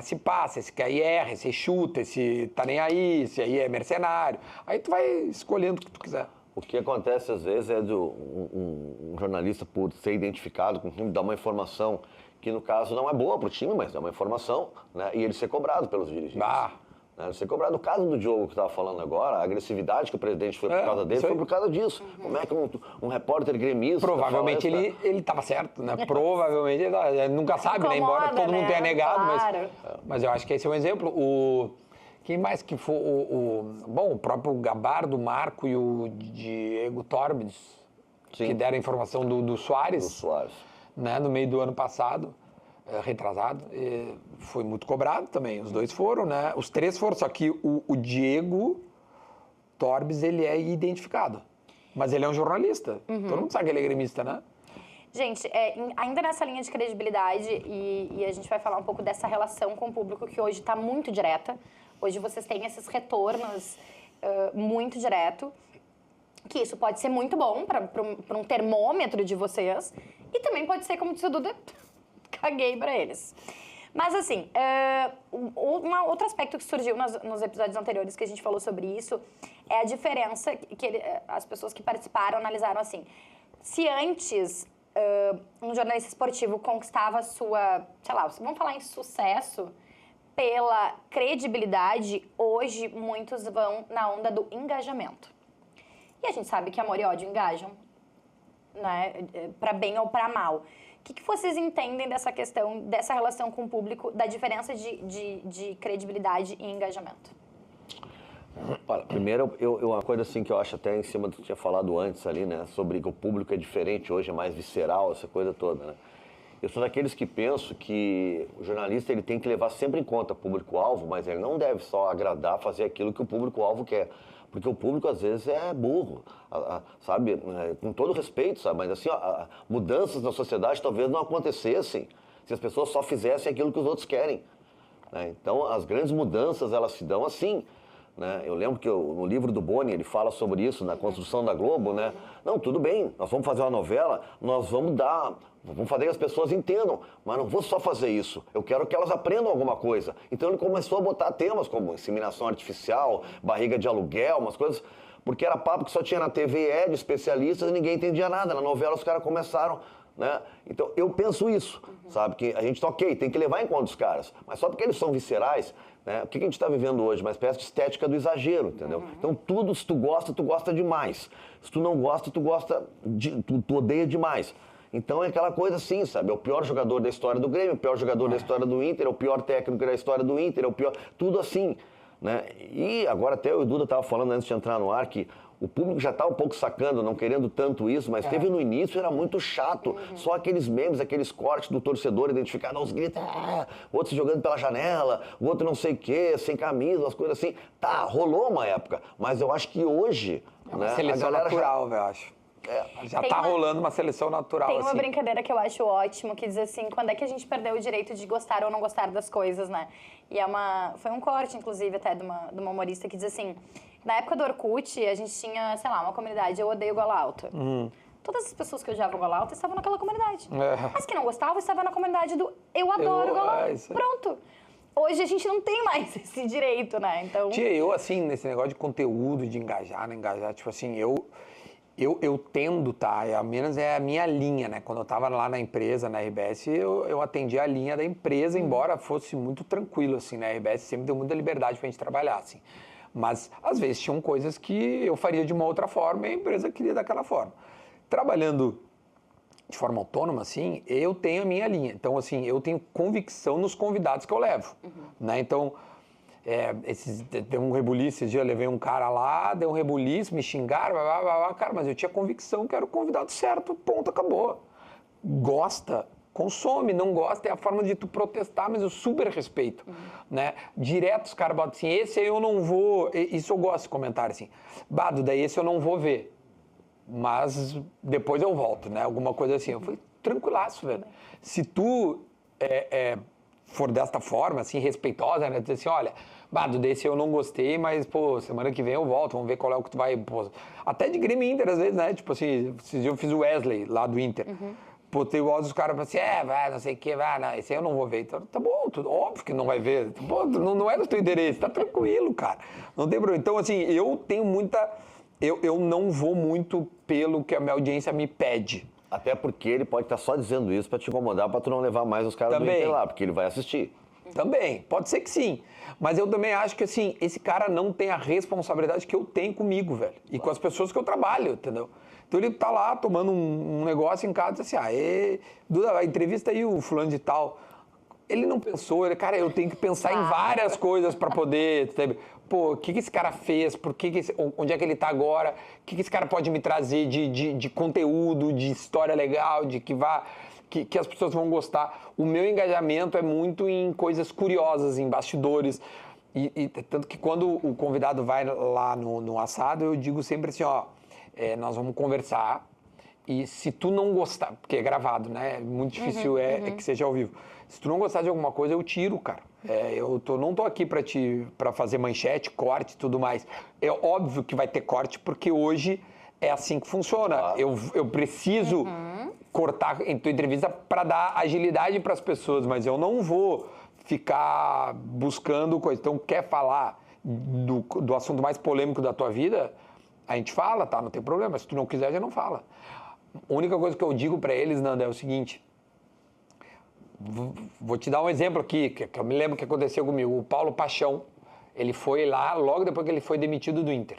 se passa, esse aí erra, esse chuta, esse tá nem aí, esse aí é mercenário. Aí tu vai escolhendo o que tu quiser. O que acontece, às vezes, é um jornalista, por ser identificado com o time, dar uma informação que, no caso, não é boa para o time, mas é uma informação, né? E ele ser cobrado pelos dirigentes. Né? Ele ser cobrado. No caso do Diogo que estava falando agora, a agressividade que o presidente foi por causa dele foi por causa disso. Como é que um repórter gremista... Provavelmente ele estava certo, né? Provavelmente ele nunca sabe, né? Embora todo mundo tenha negado, claro. Mas eu acho que esse é um exemplo. Quem mais que foi? O próprio Gabardo, o Marco e o Diego Torbides, que deram a informação do Soares. Do Soares. Né, no meio do ano passado, retrasado, foi muito cobrado também. Os dois foram, né? Os 3 foram, só que o Diego Torbes, ele é identificado. Mas ele é um jornalista. Todo mundo sabe que ele é gremista, né? Gente, ainda nessa linha de credibilidade, e a gente vai falar um pouco dessa relação com o público que hoje está muito direta. Hoje vocês têm esses retornos muito direto, que isso pode ser muito bom para um termômetro de vocês, e também pode ser, como disse o Duda, caguei para eles. Mas, assim, outro aspecto que surgiu nos episódios anteriores que a gente falou sobre isso é a diferença que as pessoas que participaram analisaram assim. Se antes um jornalista esportivo conquistava sua, sei lá, vamos falar em sucesso, pela credibilidade, hoje muitos vão na onda do engajamento. E a gente sabe que amor e ódio engajam, né? Para bem ou para mal. O que vocês entendem dessa questão, dessa relação com o público, da diferença de credibilidade e engajamento? Olha, primeiro, uma coisa assim que eu acho até em cima do que eu tinha falado antes ali, né? Sobre que o público é diferente hoje, é mais visceral, essa coisa toda, né? Eu sou daqueles que penso que o jornalista ele tem que levar sempre em conta o público-alvo, mas ele não deve só agradar, fazer aquilo que o público-alvo quer. Porque o público, às vezes, é burro, sabe? Com todo respeito, sabe? Mas, assim, mudanças na sociedade talvez não acontecessem se as pessoas só fizessem aquilo que os outros querem, né? Então, as grandes mudanças, elas se dão assim, né? Eu lembro que no livro do Boni, ele fala sobre isso, na construção da Globo, né? Não, tudo bem, nós vamos fazer uma novela, nós vamos fazer que as pessoas entendam, mas não vou só fazer isso, eu quero que elas aprendam alguma coisa. Então ele começou a botar temas como inseminação artificial, barriga de aluguel, umas coisas, porque era papo que só tinha na TV, de especialistas, e ninguém entendia nada. Na novela os caras começaram, né? Então eu penso isso, sabe? Que a gente, ok, tem que levar em conta os caras, mas só porque eles são viscerais, né? O que a gente está vivendo hoje? Uma espécie de estética do exagero, entendeu? Então tudo, se tu gosta demais. Se tu não gosta, tu odeia demais. Então é aquela coisa assim, sabe? É o pior jogador da história do Grêmio, o pior jogador da história do Inter, é o pior técnico da história do Inter, é o pior... Tudo assim, né? E agora até o Duda estava falando antes de entrar no ar que o público já está um pouco sacando, não querendo tanto isso, mas teve no início, era muito chato. Só aqueles memes, aqueles cortes do torcedor identificado aos gritos, o outro se jogando pela janela, o outro não sei o quê, sem camisa, umas coisas assim. Tá, rolou uma época, mas eu acho que hoje... É uma seleção natural, eu acho. Já tá rolando uma seleção natural. Tem uma assim. brincadeira que eu acho ótimo, que diz assim, quando é que a gente perdeu o direito de gostar ou não gostar das coisas, né? E foi um corte, inclusive, até de uma humorista que diz assim, na época do Orkut, a gente tinha, sei lá, uma comunidade, eu odeio gola alta. Todas as pessoas que odiavam gola alta estavam naquela comunidade. As que não gostavam estavam na comunidade do eu adoro gola alta. Pronto. Hoje a gente não tem mais esse direito, né? Então... Eu, assim, nesse negócio de conteúdo, de engajar, não engajar, tipo assim, eu tendo, tá? Ao menos é a minha linha, né? Quando eu tava lá na empresa, na RBS, eu atendi a linha da empresa, embora fosse muito tranquilo, assim, né? A RBS sempre deu muita liberdade pra gente trabalhar, assim. Mas, às vezes, tinham coisas que eu faria de uma outra forma e a empresa queria daquela forma. Trabalhando de forma autônoma, assim, eu tenho a minha linha. Então, assim, eu tenho convicção nos convidados que eu levo, né? Então... deu um rebuliço, esse dia eu levei um cara lá, deu um rebuliço, me xingaram, cara, mas eu tinha convicção que era o convidado certo, ponto, acabou. Gosta, consome, não gosta, é a forma de tu protestar, mas eu super respeito, né? Direto os caras botam assim, esse aí eu não vou, isso eu gosto de comentário assim, daí esse eu não vou ver, mas depois eu volto, né? Alguma coisa assim, eu fui tranquilaço, velho. Se tu for desta forma, assim, respeitosa, né? Dizer assim, olha, desse eu não gostei, mas, pô, semana que vem eu volto, vamos ver qual é o que tu vai... Pô. Até de Grêmio Inter, às vezes, né? Tipo assim, esses dias eu fiz o Wesley, lá do Inter. Pô, tem o áudio dos caras assim, vai, não sei o que, vai, não, esse aí eu não vou ver. Então, tá bom, óbvio que não vai ver. Pô, não é do teu interesse, tá tranquilo, cara. Não tem problema. Então, assim, eu tenho muita... Eu não vou muito pelo que a minha audiência me pede. Até porque ele pode estar só dizendo isso pra te incomodar, pra tu não levar mais os caras do Inter lá, porque ele vai assistir. Também, pode ser que sim. Mas eu também acho que, assim, esse cara não tem a responsabilidade que eu tenho comigo, velho. E com as pessoas que eu trabalho, entendeu? Então ele tá lá tomando um negócio em casa e diz assim, Duda, entrevista aí o fulano de tal. Ele não pensou, cara, eu tenho que pensar em várias coisas pra poder... Sabe? Pô, o que esse cara fez? Onde é que ele tá agora? O que esse cara pode me trazer de conteúdo, de história legal, que as pessoas vão gostar? O meu engajamento é muito em coisas curiosas, em bastidores. E tanto que quando o convidado vai lá no assado, eu digo sempre assim, nós vamos conversar. E se tu não gostar, porque é gravado, né? Muito difícil que seja ao vivo. Se tu não gostar de alguma coisa, eu tiro, cara. Não tô aqui pra fazer manchete, corte e tudo mais. É óbvio que vai ter corte, porque hoje é assim que funciona. Ah. Eu preciso cortar em tua entrevista para dar agilidade para as pessoas, mas eu não vou ficar buscando coisa. Então, quer falar do assunto mais polêmico da tua vida? A gente fala, tá? Não tem problema. Se tu não quiser, já não fala. A única coisa que eu digo para eles, Nanda, é o seguinte... Vou te dar um exemplo aqui, que eu me lembro que aconteceu comigo. O Paulo Paixão, ele foi lá logo depois que ele foi demitido do Inter.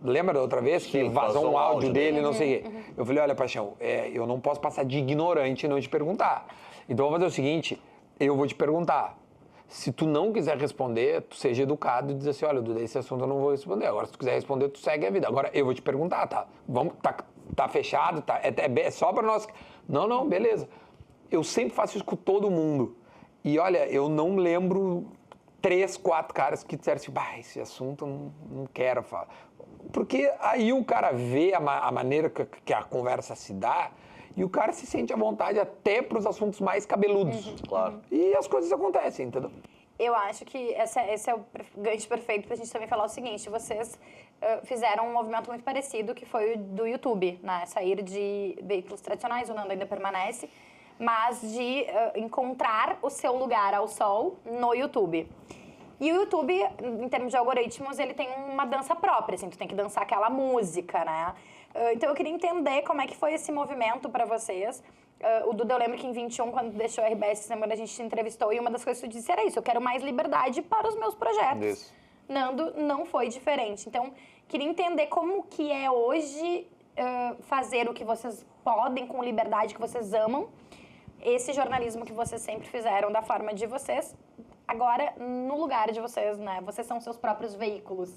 Lembra da outra vez que vazou um áudio dele, não sei o quê? Eu falei, olha, Paixão, eu não posso passar de ignorante e não te perguntar. Então, vamos fazer o seguinte, eu vou te perguntar. Se tu não quiser responder, tu seja educado e diz assim, olha, Duda, esse assunto eu não vou responder. Agora, se tu quiser responder, tu segue a vida. Agora, eu vou te perguntar, tá? Tá fechado? Tá? É só para nós... Não, beleza. Eu sempre faço isso com todo mundo. E olha, eu não lembro 3, 4 caras que disseram assim, bah, esse assunto não quero falar. Porque aí o cara vê a maneira que a conversa se dá e o cara se sente à vontade até para os assuntos mais cabeludos. Claro. E as coisas acontecem, entendeu? Eu acho que esse é o gancho perfeito pra gente também falar o seguinte, vocês fizeram um movimento muito parecido, que foi o do YouTube, né? Sair de veículos tradicionais, o Nando ainda permanece, mas de encontrar o seu lugar ao sol no YouTube. E o YouTube, em termos de algoritmos, ele tem uma dança própria, assim, tu tem que dançar aquela música, né? Então eu queria entender como é que foi esse movimento pra vocês. O Duda, eu lembro que em 21, quando deixou a RBS, semana a gente te entrevistou, e uma das coisas que tu disse era isso, eu quero mais liberdade para os meus projetos. Isso. Nando não foi diferente. Então, queria entender como que é hoje fazer o que vocês podem com liberdade, que vocês amam, esse jornalismo que vocês sempre fizeram da forma de vocês, agora no lugar de vocês, né? Vocês são seus próprios veículos.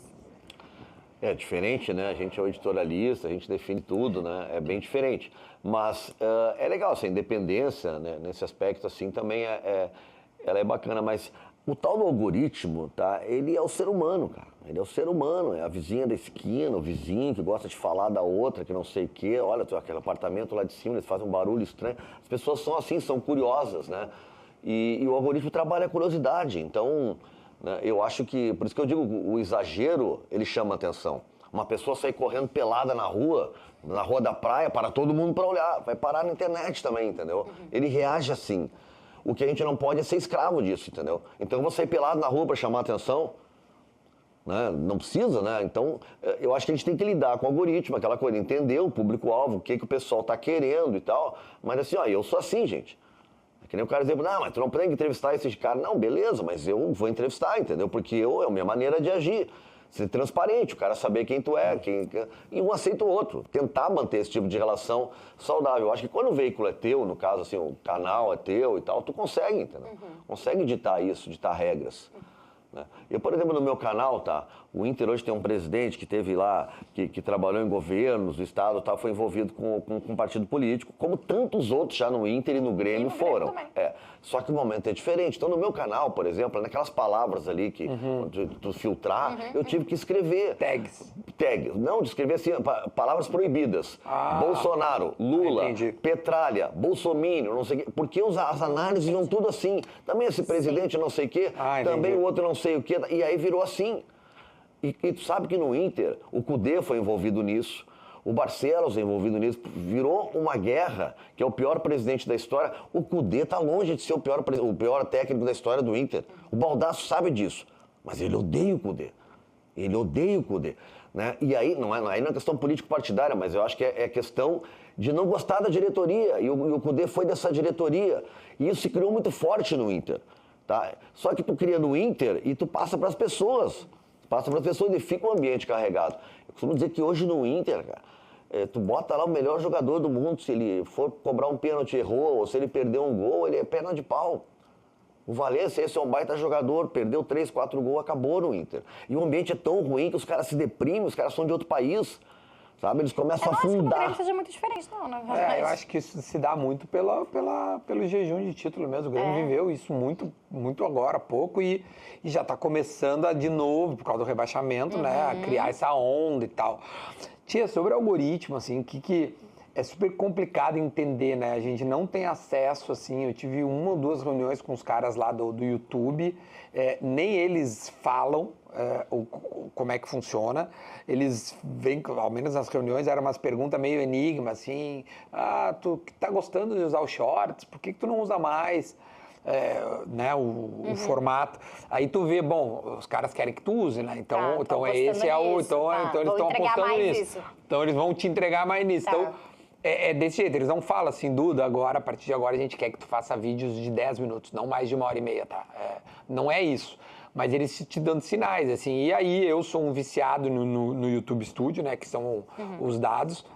É diferente, né? A gente é o editorialista, a gente define tudo, né? É bem diferente. Mas é legal, essa independência, né? Nesse aspecto, assim, também ela é bacana. Mas o tal do algoritmo, tá? Ele é o ser humano, cara. Ele é o ser humano, é a vizinha da esquina, o vizinho que gosta de falar da outra, que não sei o quê. Olha, aquele apartamento lá de cima, eles fazem um barulho estranho. As pessoas são assim, são curiosas, né? E o algoritmo trabalha a curiosidade. Então, né, eu acho que, por isso que eu digo, o exagero, ele chama atenção. Uma pessoa sair correndo pelada na rua da praia, para todo mundo para olhar. Vai parar na internet também, entendeu? Ele reage assim. O que a gente não pode é ser escravo disso, entendeu? Então, eu vou sair pelado na rua para chamar atenção, né? Não precisa, né? Então, eu acho que a gente tem que lidar com o algoritmo, aquela coisa, entender o público-alvo, o que o pessoal está querendo e tal. Mas assim, ó, eu sou assim, gente. É que nem o cara dizer, não, mas tu não tem que entrevistar esses caras. Não, beleza, mas eu vou entrevistar, entendeu? Porque é a minha maneira de agir. Ser transparente, o cara saber quem tu é, e um aceita o outro. Tentar manter esse tipo de relação saudável. Eu acho que quando o veículo é teu, no caso, assim, o canal é teu e tal, tu consegue, entendeu? Consegue ditar isso, ditar regras. Eu, por exemplo, no meu canal, tá? O Inter hoje tem um presidente que teve lá, que trabalhou em governos do estado, tá? Foi envolvido com um partido político, como tantos outros já no Inter e no Grêmio foram. Só que o momento é diferente. Então, no meu canal, por exemplo, naquelas palavras ali que tu filtrar, eu tive que escrever. Tags. Não, de escrever assim, palavras proibidas. Bolsonaro, Lula, Petralha, Bolsominion, não sei o quê. Porque as análises iam tudo assim. Também esse presidente não sei o quê, também o outro não sei o quê. E aí virou assim. E tu sabe que no Inter, o Cudê foi envolvido nisso, o Barcelos é envolvido nisso, virou uma guerra, que é o pior presidente da história. O Cudê está longe de ser o pior técnico da história do Inter. O Baldasso sabe disso, mas ele odeia o Cudê. Ele odeia o Cudê. Né? E aí, não é questão político-partidária, mas eu acho que é questão de não gostar da diretoria. E o Cudê foi dessa diretoria. E isso se criou muito forte no Inter. Tá? Só que tu cria no Inter e tu passa para as pessoas. Passa para as pessoas e fica um ambiente carregado. Eu costumo dizer que hoje no Inter, cara, tu bota lá o melhor jogador do mundo, se ele for cobrar um pênalti, errou, ou se ele perder um gol, ele é perna de pau. O Valencia, esse é um baita jogador, perdeu 3, 4 gols, acabou no Inter. E o ambiente é tão ruim que os caras se deprimem, os caras são de outro país, sabe? Eles começam a afundar. Eu não acho que o Grêmio seja muito diferente, não, na verdade. Eu acho que isso se dá muito pelo jejum de título mesmo. O Grêmio viveu isso muito agora, há pouco, e já está começando de novo, por causa do rebaixamento, né, a criar essa onda e tal. Tia, sobre algoritmo, assim, que é super complicado entender, né? A gente não tem acesso, assim, eu tive 1 ou 2 reuniões com os caras lá do YouTube, nem eles falam como é que funciona. Eles vêm, ao menos nas reuniões, eram umas perguntas meio enigma, assim, tu que tá gostando de usar o Shorts, por que tu não usa mais? Né, o formato. Aí tu vê, bom, os caras querem que tu use, né? Então esse é o. Então eles estão apostando nisso. Então eles vão te entregar mais nisso. Então, é desse jeito, eles não falam assim, Duda, agora, a partir de agora a gente quer que tu faça vídeos de 10 minutos, não mais de 1h30, tá? Não é isso. Mas eles te dando sinais, assim. E aí eu sou um viciado no YouTube Studio, né? Que são os dados.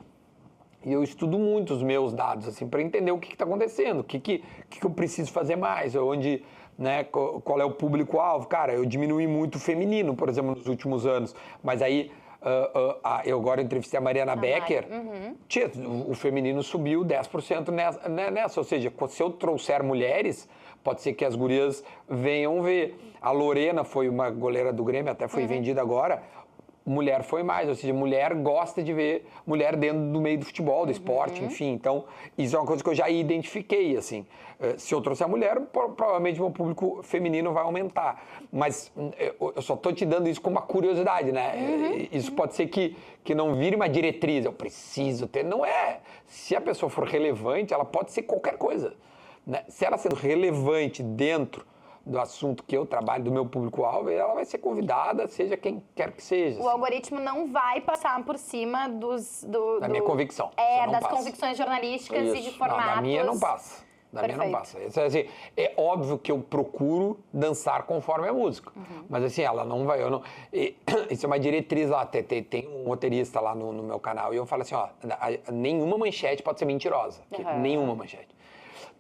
E eu estudo muito os meus dados, assim, para entender o que está acontecendo, o que eu preciso fazer mais, onde, né, qual é o público-alvo. Cara, eu diminui muito o feminino, por exemplo, nos últimos anos, mas aí Eu agora entrevistei a Mariana Becker. Tia, o feminino subiu 10% nessa. Ou seja, se eu trouxer mulheres, pode ser que as gurias venham ver. A Lorena foi uma goleira do Grêmio, até foi vendida agora. Mulher foi mais, ou seja, mulher gosta de ver mulher dentro do meio do futebol, do esporte, enfim. Então, isso é uma coisa que eu já identifiquei, assim. Se eu trouxer a mulher, provavelmente o meu público feminino vai aumentar. Mas eu só estou te dando isso como uma curiosidade, né? Isso pode ser que não vire uma diretriz, eu preciso ter. Não é. Se a pessoa for relevante, ela pode ser qualquer coisa, né? Se ela sendo relevante dentro do assunto que eu trabalho, do meu público-alvo, ela vai ser convidada, seja quem quer que seja. O algoritmo não vai passar por cima da minha convicção. Das convicções jornalísticas e de formatos. Não, da minha não passa. Da minha não passa. Assim, é óbvio que eu procuro dançar conforme a música. Mas assim, ela não vai... isso é uma diretriz lá. Tem um roteirista lá no meu canal e eu falo assim, ó, nenhuma manchete pode ser mentirosa. Nenhuma manchete.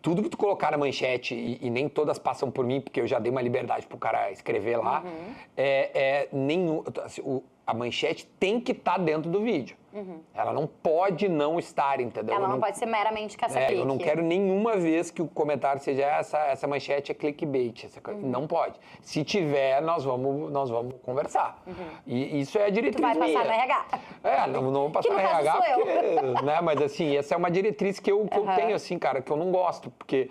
Tudo que tu colocar na manchete, e nem todas passam por mim, porque eu já dei uma liberdade pro cara escrever lá, a manchete tem que estar dentro do vídeo. Ela não pode não estar, entendeu? Ela não pode ser meramente caça-clique. Eu não quero nenhuma vez que o comentário seja essa manchete é clickbait. Não pode. Se tiver, nós vamos conversar. E isso é a diretriz minha. Tu vai passar no RH. Não vou passar no RH, porque, né? Mas assim, essa é uma diretriz que eu tenho, assim, cara, que eu não gosto, porque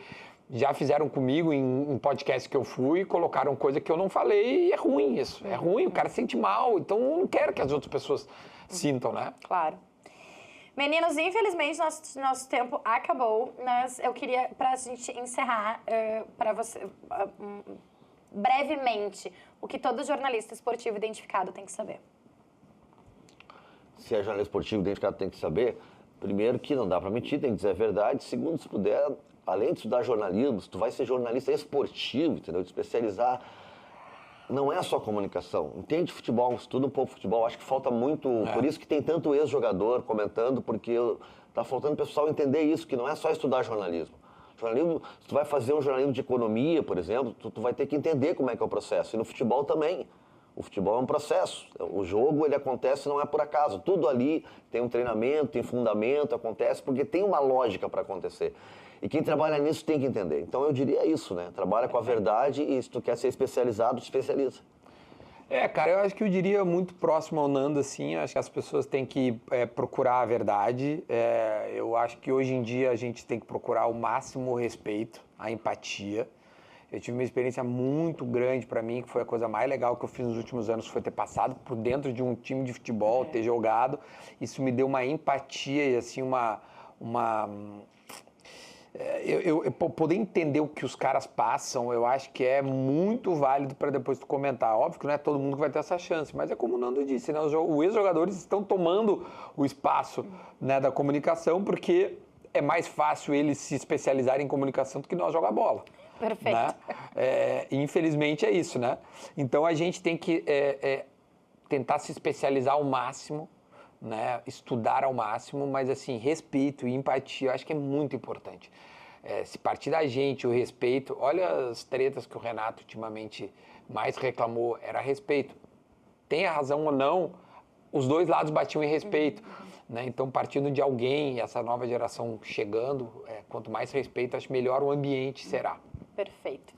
já fizeram comigo em podcast que eu fui, colocaram coisa que eu não falei e é ruim isso. É ruim, o cara se sente mal, então eu não quero que as outras pessoas sintam, né? Claro. Meninos, infelizmente nosso tempo acabou, mas eu queria, pra gente encerrar, para você, brevemente, o que todo jornalista esportivo identificado tem que saber. Se é jornalista esportivo identificado tem que saber, primeiro que não dá para mentir, tem que dizer a verdade. Segundo, se puder, além de estudar jornalismo, se tu vai ser jornalista esportivo, entendeu? De especializar, não é só comunicação. Entende futebol, estuda um pouco futebol. Acho que falta muito, por isso que tem tanto ex-jogador comentando, porque tá faltando o pessoal entender isso, que não é só estudar jornalismo. Jornalismo, se tu vai fazer um jornalismo de economia, por exemplo, tu vai ter que entender como é que é o processo. E no futebol também. O futebol é um processo. O jogo, ele acontece, não é por acaso. Tudo ali tem um treinamento, tem fundamento, acontece porque tem uma lógica para acontecer. E quem trabalha nisso tem que entender. Então, eu diria isso, né? Trabalha com a verdade e se tu quer ser especializado, especializa. Cara, eu acho que eu diria muito próximo ao Nando, assim, acho que as pessoas têm que procurar a verdade. Eu acho que hoje em dia a gente tem que procurar o máximo respeito, a empatia. Eu tive uma experiência muito grande para mim, que foi a coisa mais legal que eu fiz nos últimos anos, foi ter passado por dentro de um time de futebol, ter jogado. Isso me deu uma empatia e, assim, eu poder entender o que os caras passam, eu acho que é muito válido para depois tu comentar. Óbvio que não é todo mundo que vai ter essa chance, mas é como o Nando disse, né? Os ex-jogadores estão tomando o espaço, né, da comunicação, porque é mais fácil eles se especializarem em comunicação do que nós jogar bola. Perfeito. Né? Infelizmente é isso, né? Então a gente tem que tentar se especializar ao máximo, né? Estudar ao máximo, mas assim, respeito e empatia, eu acho que é muito importante. Se partir da gente o respeito, olha as tretas que o Renato ultimamente mais reclamou, era respeito. Tenha razão ou não, os dois lados batiam em respeito. Né? Então, partindo de alguém, essa nova geração chegando, quanto mais respeito, acho melhor o ambiente será. Perfeito.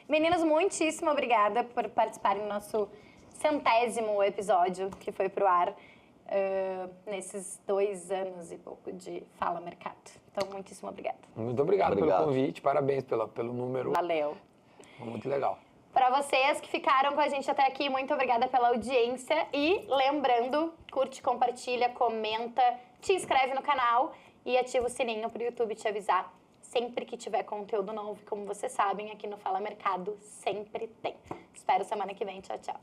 Meninos, muitíssimo obrigada por participarem do nosso 100º episódio que foi pro ar nesses 2 anos e pouco de Fala Mercado. Então, muitíssimo obrigada. Muito obrigado pelo convite, parabéns pelo número. Valeu. Muito legal. Para vocês que ficaram com a gente até aqui, muito obrigada pela audiência. E lembrando, curte, compartilha, comenta, te inscreve no canal e ativa o sininho para o YouTube te avisar sempre que tiver conteúdo novo. Como vocês sabem, aqui no Fala Mercado sempre tem. Espero semana que vem. Tchau, tchau.